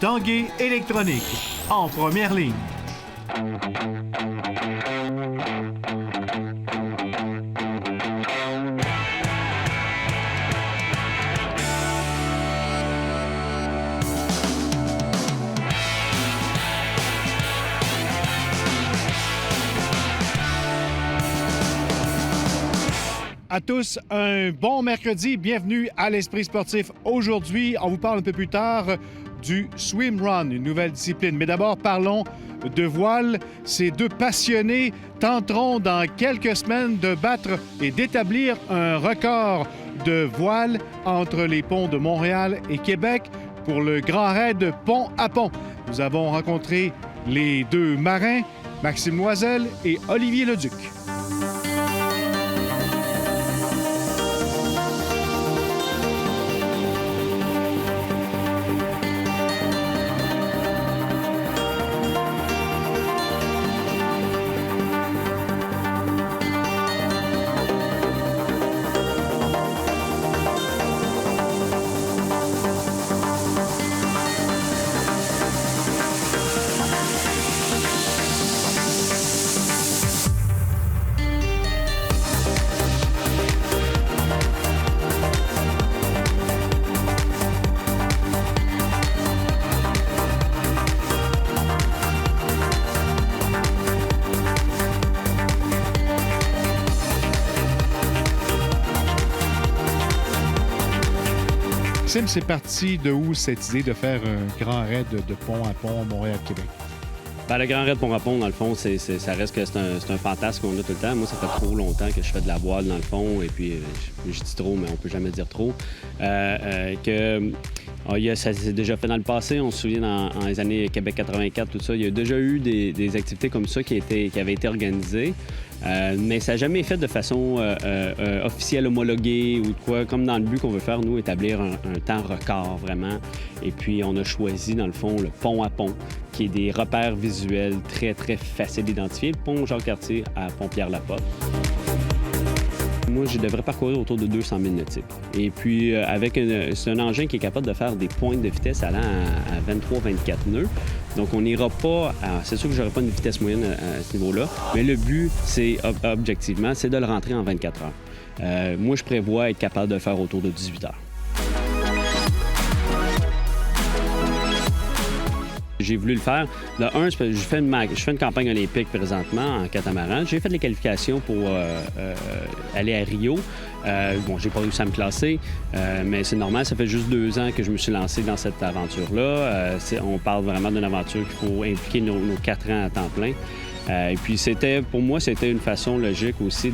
Tanguay électronique, en première ligne. À tous, un bon mercredi. Bienvenue à l'Esprit sportif. Aujourd'hui, on vous parle un peu plus tard du swim run, une nouvelle discipline. Mais d'abord, parlons de voile. Ces deux passionnés tenteront dans quelques semaines de battre et d'établir un record de voile entre les ponts de Montréal et Québec pour le Grand Raid Pont à Pont. Nous avons rencontré les deux marins, Maxime Loisel et Olivier Leduc. Maxime, c'est parti de où cette idée de faire un grand raid de pont à pont Montréal-Québec? Bien, le grand raid pont à pont, dans le fond, ça reste que c'est un fantasme qu'on a tout le temps. Moi, ça fait trop longtemps que je fais de la voile, dans le fond, et puis je dis trop, mais on peut jamais dire trop. Ça s'est déjà fait dans le passé. On se souvient dans les années Québec 84, tout ça. Il y a déjà eu des activités comme ça qui avaient été organisées. Mais ça n'a jamais été fait de façon officielle, homologuée ou de quoi, comme dans le but qu'on veut faire, nous, établir un temps record, vraiment. Et puis, on a choisi, dans le fond, le pont à pont, qui est des repères visuels très, très faciles d'identifier. Le pont Jacques-Cartier à Pont-Pierre-Laporte. Moi, je devrais parcourir autour de 200 000 nautiques. Et puis, c'est un engin qui est capable de faire des pointes de vitesse allant à 23-24 nœuds. Donc, on n'ira pas c'est sûr que je n'aurai pas une vitesse moyenne à ce niveau-là, mais le but, c'est, objectivement, c'est de le rentrer en 24 heures. Moi, je prévois être capable de le faire autour de 18 heures. J'ai voulu le faire. De un, je fais une campagne olympique présentement en catamaran. J'ai fait les qualifications pour aller à Rio. J'ai pas réussi à me classer, mais c'est normal. Ça fait juste 2 ans que je me suis lancé dans cette aventure-là. On parle vraiment d'une aventure qu'il faut impliquer nos 4 ans à temps plein. Et puis, pour moi, c'était une façon logique aussi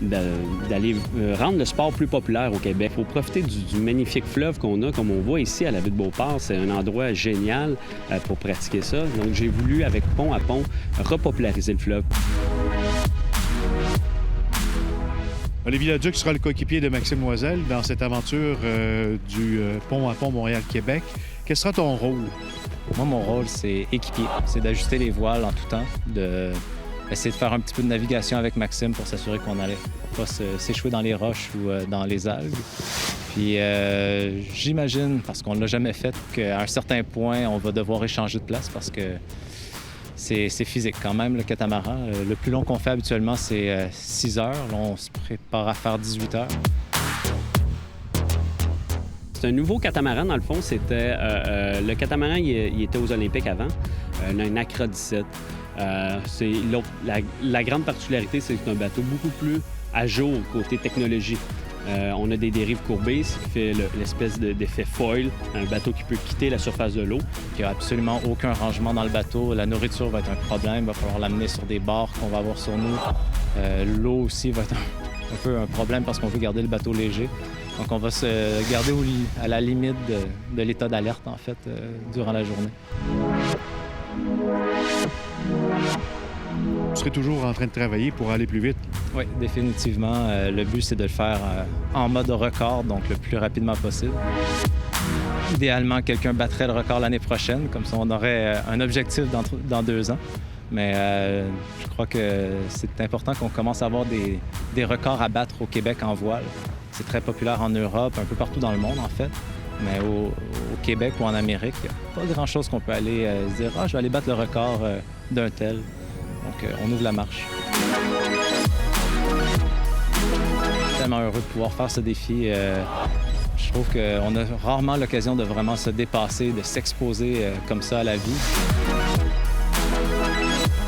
d'aller rendre le sport plus populaire au Québec. Il faut profiter du magnifique fleuve qu'on a, comme on voit ici à la baie de Beauport. C'est un endroit génial pour pratiquer ça. Donc, j'ai voulu, avec pont à pont, repopulariser le fleuve. Olivier Leduc sera le coéquipier de Maxime Loisel dans cette aventure du pont à pont Montréal-Québec. Quel sera ton rôle? Moi, mon rôle, c'est équipier. C'est d'ajuster les voiles en tout temps, essayer de faire un petit peu de navigation avec Maxime pour s'assurer qu'on n'allait pas s'échouer dans les roches ou dans les algues. Puis j'imagine, parce qu'on ne l'a jamais fait, qu'à un certain point, on va devoir échanger de place parce que c'est physique quand même, le catamaran. Le plus long qu'on fait habituellement, c'est 6 heures. Là, on se prépare à faire 18 heures. C'est un nouveau catamaran, dans le fond. C'était le catamaran, il était aux Olympiques avant, un Accra 17. La grande particularité, c'est que c'est un bateau beaucoup plus à jour côté technologie. On a des dérives courbées, ce qui fait l'espèce d'effet foil, un bateau qui peut quitter la surface de l'eau. Il n'y a absolument aucun rangement dans le bateau. La nourriture va être un problème. Il va falloir l'amener sur des barres qu'on va avoir sur nous. L'eau aussi va être un peu un problème parce qu'on veut garder le bateau léger. Donc, on va se garder à la limite de l'état d'alerte, en fait, durant la journée. Vous serez toujours en train de travailler pour aller plus vite? Oui, définitivement. Le but, c'est de le faire en mode record, donc le plus rapidement possible. Idéalement, quelqu'un battrait le record l'année prochaine, comme ça on aurait un objectif dans 2 ans. Mais je crois que c'est important qu'on commence à avoir des records à battre au Québec en voile. C'est très populaire en Europe, un peu partout dans le monde, en fait. Mais au Québec ou en Amérique, il n'y a pas grand-chose qu'on peut aller se dire « Ah, je vais aller battre le record d'un tel. » Donc, on ouvre la marche. Je suis tellement heureux de pouvoir faire ce défi. Je trouve qu'on a rarement l'occasion de vraiment se dépasser, de s'exposer comme ça à la vie.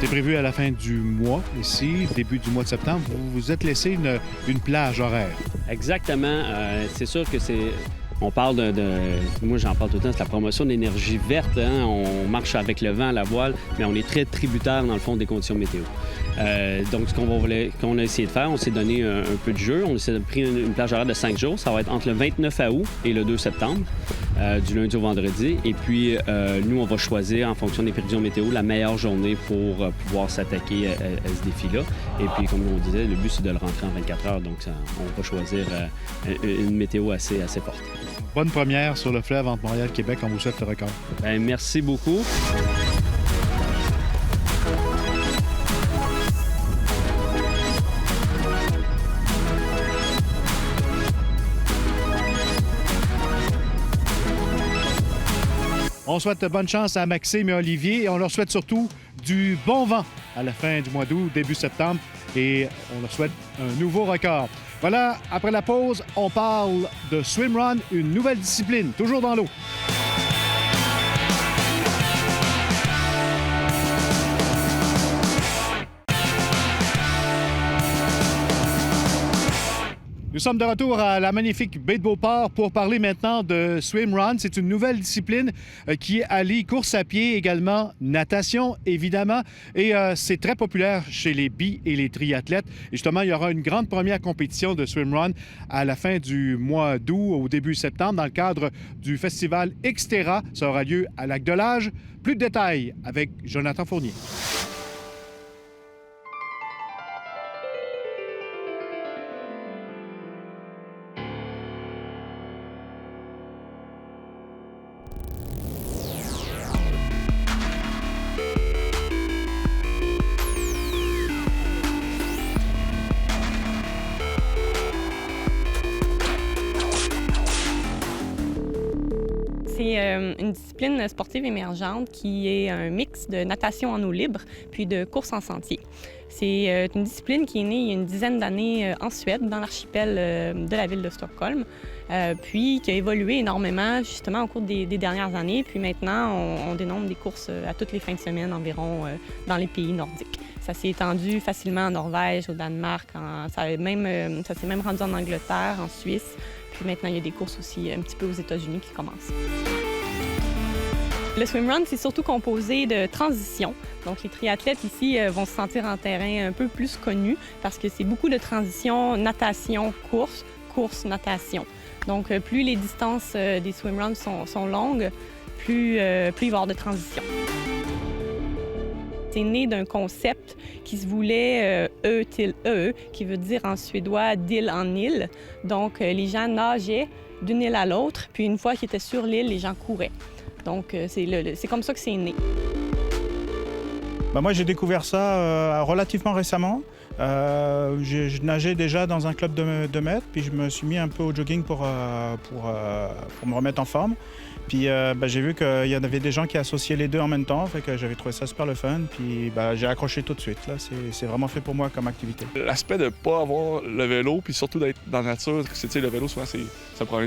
C'est prévu à la fin du mois, ici, début du mois de septembre. Vous vous êtes laissé une plage horaire. Exactement. C'est sûr que c'est... On parle moi, j'en parle tout le temps, c'est la promotion de l'énergie verte. Hein? On marche avec le vent à la voile, mais on est très tributaire, dans le fond, des conditions météo. Donc, ce qu'on a essayé de faire, on s'est donné un peu de jeu. On s'est pris une plage horaire de 5 jours. Ça va être entre le 29 août et le 2 septembre, du lundi au vendredi. Et puis, nous, on va choisir, en fonction des prévisions météo, la meilleure journée pour pouvoir s'attaquer à ce défi-là. Et puis, comme on disait, le but, c'est de le rentrer en 24 heures. Donc, on va choisir une météo assez forte. Bonne première sur le fleuve entre Montréal et Québec. On vous souhaite le record. Bien, merci beaucoup. On souhaite bonne chance à Maxime et Olivier et on leur souhaite surtout du bon vent à la fin du mois d'août, début septembre, et on leur souhaite un nouveau record. Voilà, après la pause, on parle de swimrun, une nouvelle discipline, toujours dans l'eau. Nous sommes de retour à la magnifique baie de Beauport pour parler maintenant de swimrun. C'est une nouvelle discipline qui allie course à pied, également natation, évidemment. Et c'est très populaire chez les et les triathlètes. Et justement, il y aura une grande première compétition de swimrun à la fin du mois d'août, au début septembre, dans le cadre du festival Xterra. Ça aura lieu à Lac-de-Lage. Plus de détails avec Jonathan Fournier. C'est une discipline sportive émergente qui est un mix de natation en eau libre puis de course en sentier. C'est une discipline qui est née il y a une dizaine d'années en Suède, dans l'archipel de la ville de Stockholm, puis qui a évolué énormément justement au cours des dernières années. Puis maintenant, on dénombre des courses à toutes les fins de semaine environ dans les pays nordiques. Ça s'est étendu facilement en Norvège, au Danemark, ça s'est même rendu en Angleterre, en Suisse. Puis maintenant, il y a des courses aussi un petit peu aux États-Unis qui commencent. Le swimrun, c'est surtout composé de transitions. Donc, les triathlètes ici vont se sentir en terrain un peu plus connu parce que c'est beaucoup de transitions natation-course, course-natation. Donc, plus les distances des swimruns sont longues, plus il va y avoir de transitions. C'est né d'un concept qui se voulait till qui veut dire en suédois d'île en île. Donc, les gens nageaient d'une île à l'autre, puis une fois qu'ils étaient sur l'île, les gens couraient. Donc, c'est comme ça que c'est né. Moi, j'ai découvert ça relativement récemment. Je nageais déjà dans un club de maîtres, puis je me suis mis un peu au jogging pour me remettre en forme. Puis j'ai vu qu'il y en avait des gens qui associaient les deux en même temps, fait que j'avais trouvé ça super le fun, puis j'ai accroché tout de suite. Là. C'est vraiment fait pour moi comme activité. L'aspect de ne pas avoir le vélo, puis surtout d'être dans la nature, le vélo, souvent, ça prend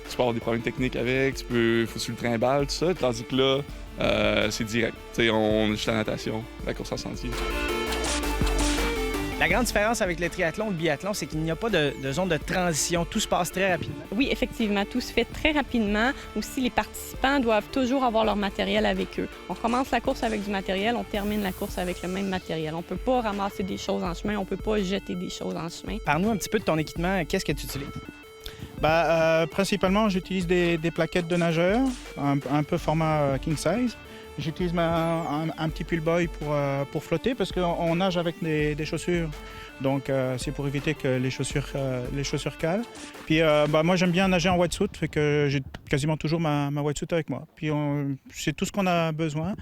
tu peux avoir des problèmes techniques avec, faut que tu le trimbales, tout ça, tandis que là, c'est direct. On est juste la natation, la course en sentier. La grande différence avec le triathlon ou le biathlon, c'est qu'il n'y a pas de zone de transition. Tout se passe très rapidement. Oui, effectivement, tout se fait très rapidement. Aussi, les participants doivent toujours avoir leur matériel avec eux. On commence la course avec du matériel, on termine la course avec le même matériel. On ne peut pas ramasser des choses en chemin, on ne peut pas jeter des choses en chemin. Parle-nous un petit peu de ton équipement. Qu'est-ce que tu utilises? Principalement, j'utilise des plaquettes de nageur, un peu format king size. J'utilise un petit pull boy pour flotter parce qu'on nage avec des chaussures. Donc, c'est pour éviter que les chaussures calent. Puis, moi, j'aime bien nager en wetsuit, fait que j'ai quasiment toujours ma wetsuit avec moi. Puis, c'est tout ce qu'on a besoin.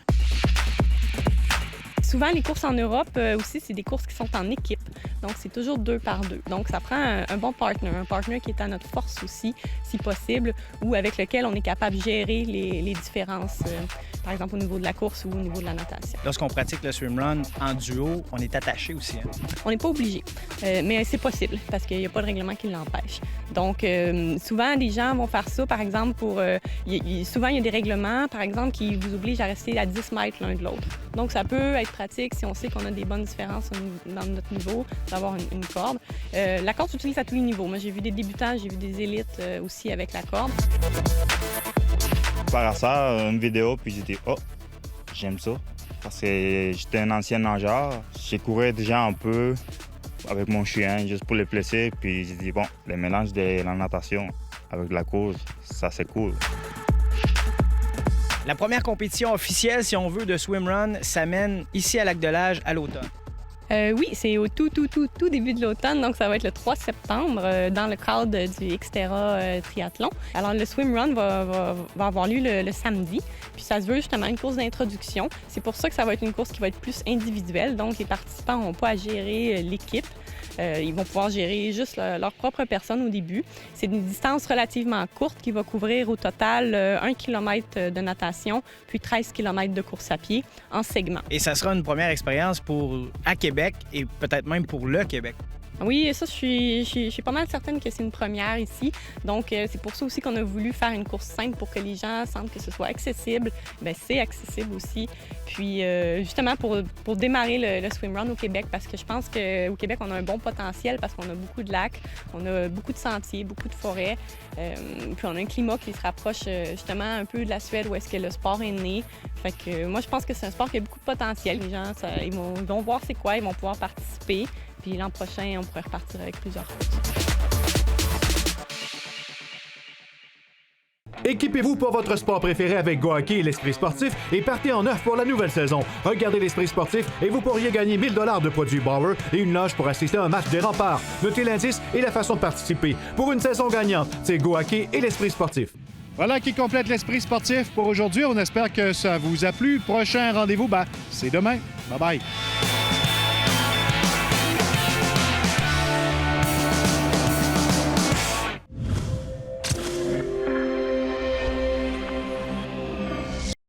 Souvent, les courses en Europe aussi, c'est des courses qui sont en équipe. Donc, c'est toujours 2 par 2. Donc, ça prend un bon partner qui est à notre force aussi, si possible, ou avec lequel on est capable de gérer les différences, par exemple au niveau de la course ou au niveau de la natation. Lorsqu'on pratique le swimrun en duo, on est attaché aussi. Hein? On n'est pas obligé, mais c'est possible parce qu'il n'y a pas de règlement qui l'empêche. Donc, souvent, les gens vont faire ça, par exemple, souvent, il y a des règlements, par exemple, qui vous obligent à rester à 10 mètres l'un de l'autre. Donc, ça peut être pratique si on sait qu'on a des bonnes différences dans notre niveau, d'avoir une corde. La corde s'utilise à tous les niveaux. Moi, j'ai vu des débutants, j'ai vu des élites aussi avec la corde. Par ça, une vidéo, puis j'ai dit, oh, j'aime ça. Parce que j'étais un ancien nageur. J'ai couru déjà un peu avec mon chien, juste pour les placer. Puis j'ai dit, bon, le mélange de la natation avec la course, ça c'est cool. La première compétition officielle, si on veut, de swimrun s'amène ici à Lac-de-L'Âge à l'automne. Oui, c'est au tout début de l'automne, donc ça va être le 3 septembre dans le cadre du Xterra Triathlon. Alors, le swimrun va avoir lieu le samedi, puis ça se veut justement une course d'introduction. C'est pour ça que ça va être une course qui va être plus individuelle, donc les participants n'ont pas à gérer l'équipe. Ils vont pouvoir gérer juste leur propre personne au début. C'est une distance relativement courte qui va couvrir au total 1 km de natation, puis 13 km de course à pied en segment. Et ça sera une première expérience à Québec et peut-être même pour le Québec. Oui, ça, je suis pas mal certaine que c'est une première ici. Donc, c'est pour ça aussi qu'on a voulu faire une course simple pour que les gens sentent que ce soit accessible. Bien, c'est accessible aussi. Puis, justement, pour démarrer le swimrun au Québec, parce que je pense qu'au Québec, on a un bon potentiel parce qu'on a beaucoup de lacs, on a beaucoup de sentiers, beaucoup de forêts. Puis, on a un climat qui se rapproche justement un peu de la Suède où est-ce que le sport est né. Fait que moi, je pense que c'est un sport qui a beaucoup de potentiel. Les gens, ils vont voir c'est quoi, ils vont pouvoir participer. Puis l'an prochain, on pourrait repartir avec plusieurs courses. Équipez-vous pour votre sport préféré avec GoHockey et l'Esprit sportif et partez en neuf pour la nouvelle saison. Regardez l'Esprit sportif et vous pourriez gagner 1000 $ de produits Bauer et une loge pour assister à un match des Remparts. Notez l'indice et la façon de participer. Pour une saison gagnante, c'est GoHockey et l'Esprit sportif. Voilà qui complète l'Esprit sportif pour aujourd'hui. On espère que ça vous a plu. Prochain rendez-vous, c'est demain. Bye bye.